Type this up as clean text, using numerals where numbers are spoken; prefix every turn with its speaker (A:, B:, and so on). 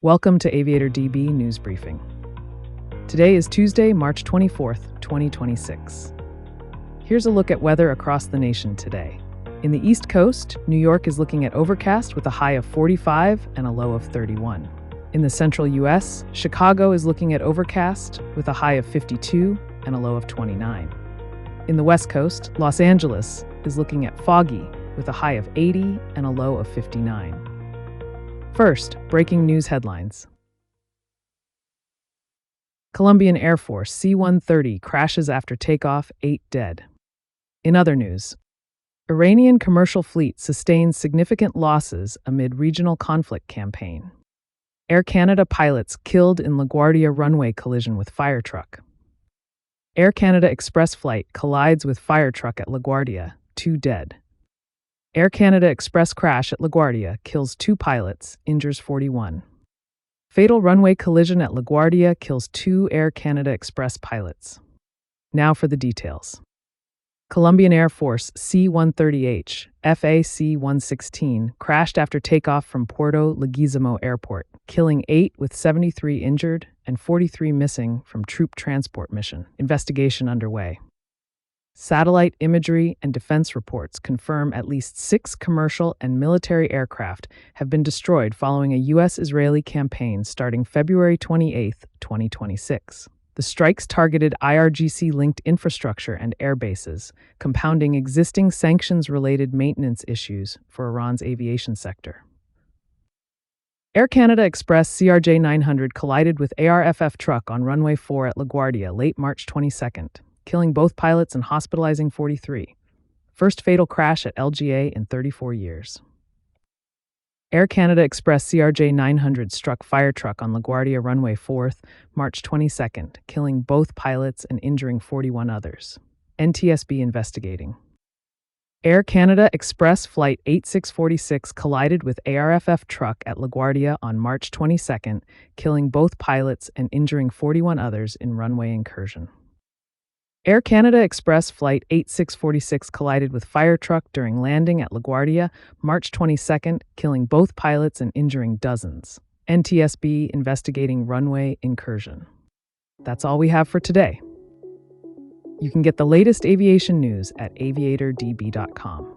A: Welcome to Aviator DB News Briefing. Today is Tuesday, March 24th, 2026. Here's a look at weather across the nation today. In the East Coast, New York is looking at overcast with a high of 45 and a low of 31. In the central U.S., Chicago is looking at overcast with a high of 52 and a low of 29. In the West Coast, Los Angeles is looking at foggy with a high of 80 and a low of 59. First, breaking news headlines. Colombian Air Force C-130 crashes after takeoff, 8 dead. In other news, Iranian commercial fleet sustains significant losses amid regional conflict campaign. Air Canada pilots killed in LaGuardia runway collision with fire truck. Air Canada Express flight collides with fire truck at LaGuardia, 2 dead. Air Canada Express crash at LaGuardia kills 2 pilots, injures 41. Fatal runway collision at LaGuardia kills 2 Air Canada Express pilots. Now for the details. Colombian Air Force C-130H, FAC-116 crashed after takeoff from Puerto Leguizamo Airport, killing 8 with 73 injured and 43 missing from troop transport mission. Investigation underway. Satellite imagery and defense reports confirm at least 6 commercial and military aircraft have been destroyed following a U.S.-Israeli campaign starting February 28, 2026. The strikes targeted IRGC-linked infrastructure and air bases, compounding existing sanctions-related maintenance issues for Iran's aviation sector. Air Canada Express CRJ 900 collided with ARFF truck on runway 4 at LaGuardia late March 22nd. Killing both pilots and hospitalizing 43. First fatal crash at LGA in 34 years. Air Canada Express CRJ 900 struck fire truck on LaGuardia runway 4th, March 22nd, killing both pilots and injuring 41 others. NTSB investigating. Air Canada Express Flight 8646 collided with ARFF truck at LaGuardia on March 22nd, killing both pilots and injuring 41 others in runway incursion. Air Canada Express Flight 8646 collided with fire truck during landing at LaGuardia, March 22nd, killing both pilots and injuring dozens. NTSB investigating runway incursion. That's all we have for today. You can get the latest aviation news at aviatordb.com.